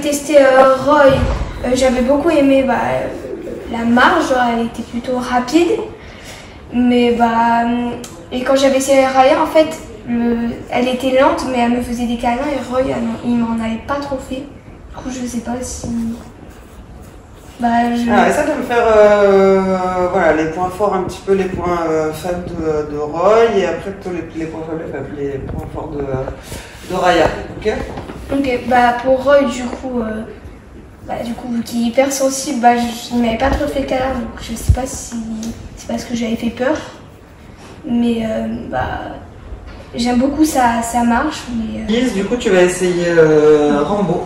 testé Roy. J'avais beaucoup aimé la marche, genre, elle était plutôt rapide. Mais et quand j'avais essayé Raya, en fait, elle était lente, mais elle me faisait des câlins et Roy, il m'en avait pas trop fait. Du coup, je sais pas si. Essaie de me faire voilà, les points forts, un petit peu les points faibles de Roy et après plutôt les points faibles, les points forts de Raya. Ok. Ok, pour Roy, du coup, vu qu'il est hyper sensible, il m'avait pas trop fait câlin, donc je sais pas si c'est parce que j'avais fait peur. Mais j'aime beaucoup sa marche. Lise, du coup, tu vas essayer Rambo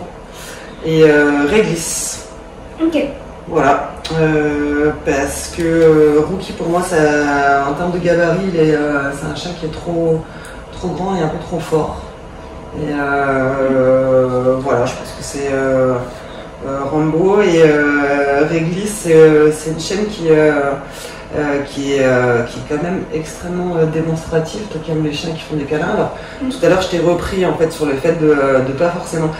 et Réglisse. Ok. Voilà, parce que Rookie pour moi, en termes de gabarit, c'est un chien qui est trop grand et un peu trop fort. Et voilà, je pense que c'est Rambo et Réglisse, c'est une chienne qui est quand même extrêmement démonstrative, toi qui aimes les chiens qui font des câlins. Alors, tout à l'heure, je t'ai repris en fait sur le fait de pas forcément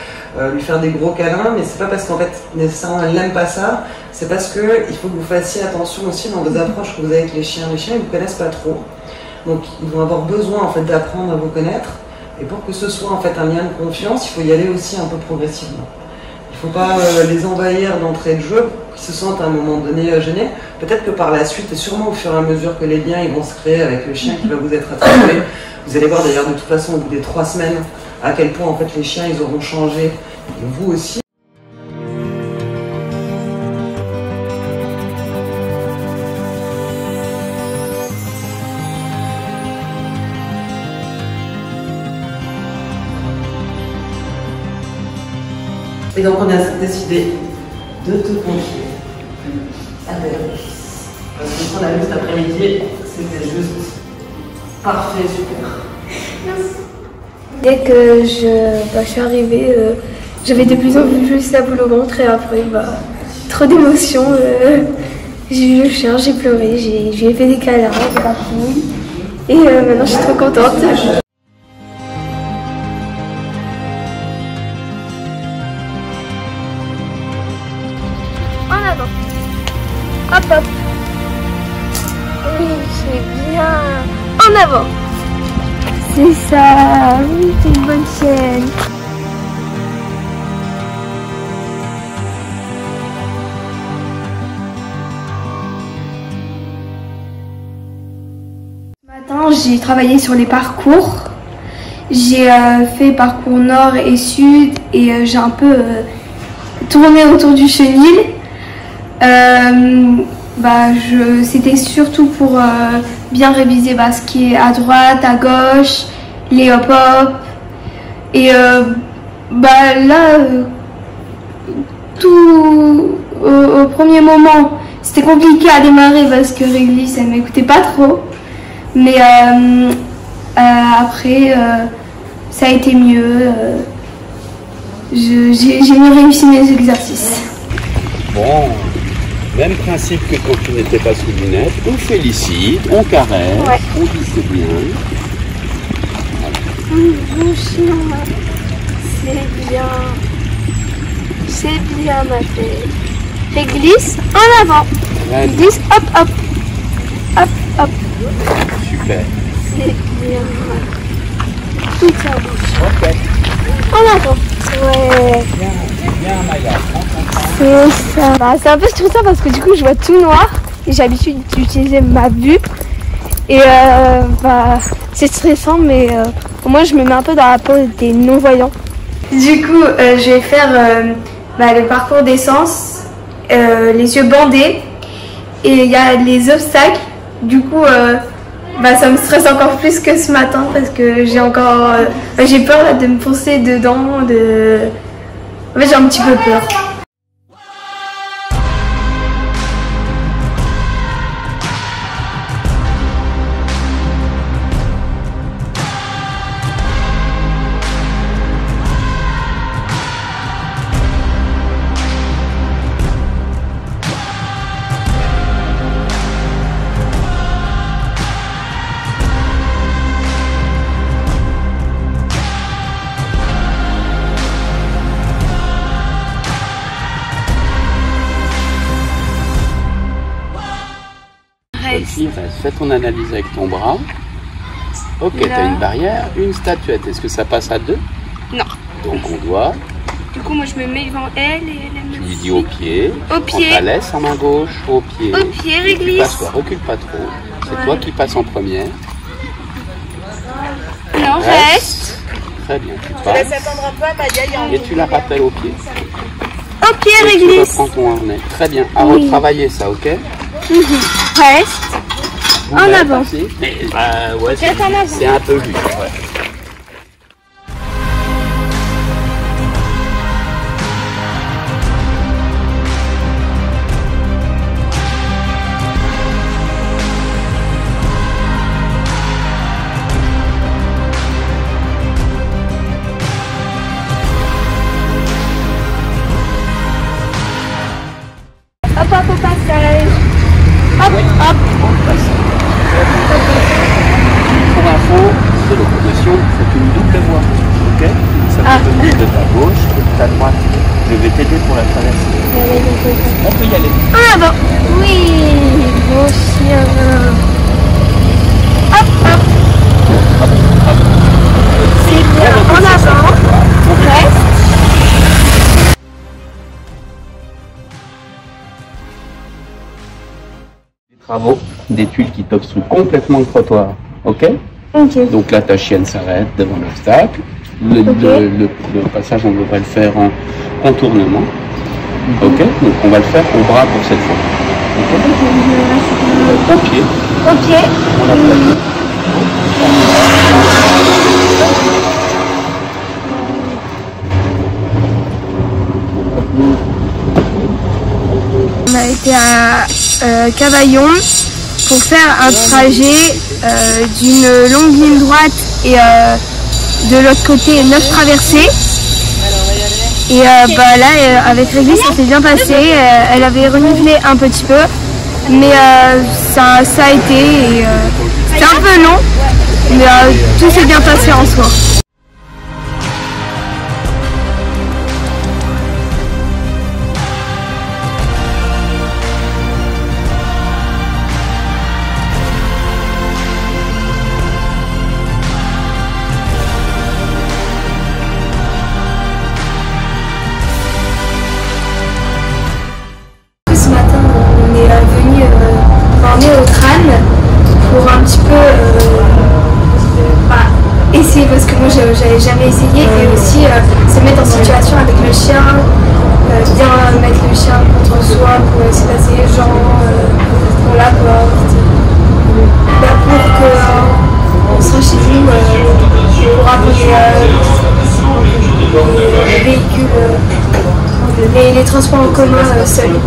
lui faire des gros câlins, mais c'est pas parce qu'en fait nécessairement elle n'aime pas ça, c'est parce que il faut que vous fassiez attention aussi dans vos approches que vous avez avec les chiens. Les chiens ils vous connaissent pas trop, donc ils vont avoir besoin en fait d'apprendre à vous connaître, et pour que ce soit en fait un lien de confiance, il faut y aller aussi un peu progressivement. Il ne faut pas les envahir d'entrée de jeu pour qu'ils se sentent à un moment donné gênés. Peut-être que par la suite, et sûrement au fur et à mesure que les liens ils vont se créer avec le chien qui va vous être attribué, vous allez voir d'ailleurs de toute façon au bout des 3 semaines à quel point en fait les chiens ils auront changé, et vous aussi. Et donc on a décidé de te confier à Béatrice. Parce que ce qu'on a vu cet après-midi, c'était juste parfait, super. Merci. Dès que je suis arrivée, j'avais de plus en plus la boule au ventre et après, trop d'émotions. J'ai vu le chien, j'ai pleuré, je lui ai fait des câlins, des papouilles. Et maintenant je suis trop contente. En avant. Hop hop. Oui, c'est bien. En avant. C'est ça. Oui, c'est une bonne chienne. Ce matin, j'ai travaillé sur les parcours. J'ai fait parcours nord et sud et j'ai un peu tourné autour du chenil. C'était surtout pour bien réviser ce qui est à droite, à gauche, les hop-hop. Et tout au premier moment, c'était compliqué à démarrer parce que Réglisse, elle m'écoutait pas trop. Mais après, ça a été mieux. J'ai mieux réussi mes exercices. Bon. Même principe que quand tu n'étais pas sous lunettes, on félicite, on caresse, ouais. On dit c'est bien. Voilà. Bon chien, c'est bien. C'est bien ma fille. Réglisse en avant. Réglisse, hop hop. Hop hop. Super. C'est bien. Toute sa bouche. Ok. En avant. Ouais. Bien Maya. C'est ça. C'est un peu stressant parce que du coup je vois tout noir et j'ai l'habitude d'utiliser ma vue et c'est stressant mais au moins je me mets un peu dans la peau des non-voyants. Du coup je vais faire le parcours d'essence, les yeux bandés et il y a les obstacles. Du coup ça me stresse encore plus que ce matin parce que j'ai encore j'ai peur là, de me foncer dedans. En fait j'ai un petit peu peur. reste. Fais ton analyse avec ton bras. Ok, tu as une barrière, une statuette. Est-ce que ça passe à 2? Non. Donc on doit... Du coup, moi je me mets devant elle et elle me... Tu lui dis au pied. Au pied. On la laisse en main gauche, au pied. Au pied, réglisse. Recule pas trop. C'est toi qui passes en première. Non, reste. Très bien, tu passes. Laisse attendre un peu à Maya. Et tu la rappelles au pied. Au pied, et réglisse. tu reprends ton harnais. Très bien. À retravailler ça, ok? Reste. En avant. Ouais, c'est un peu juste. Ouais. Hop, hop, au passage. Hop, hop. Pour info, c'est locomotion, c'est une double voie. Ok? Ça peut venir de ta gauche et de ta droite. Je vais t'aider pour la traverser. On peut y aller. En avant. Oui, beau chien. Hop, hop. C'est bien. En avant. Reste. Travaux, des tuiles qui t'obstruent complètement le trottoir. Ok? Ok. Donc là, ta chienne s'arrête devant l'obstacle. Le passage, on devrait le faire en contournement. Ok? Donc on va le faire au bras pour cette fois. Okay? Au pied. Au pied. On la fait. On a été à Cavaillon pour faire un trajet d'une longue ligne droite et de l'autre côté 9 traversées. Et bah là avec Réglisse ça s'est bien passé, elle avait renouvelé un petit peu mais ça a été et c'était un peu long mais tout s'est bien passé en soi. Ce matin, on est venu borner au crâne pour un petit peu essayer, parce que moi j'avais jamais essayé, et aussi se mettre en situation avec le chien, bien mettre le chien contre soi pour essayer de passer les gens, pour la porte, pour qu'on soit chez nous, pour appeler les véhicules, les transports en commun seuls.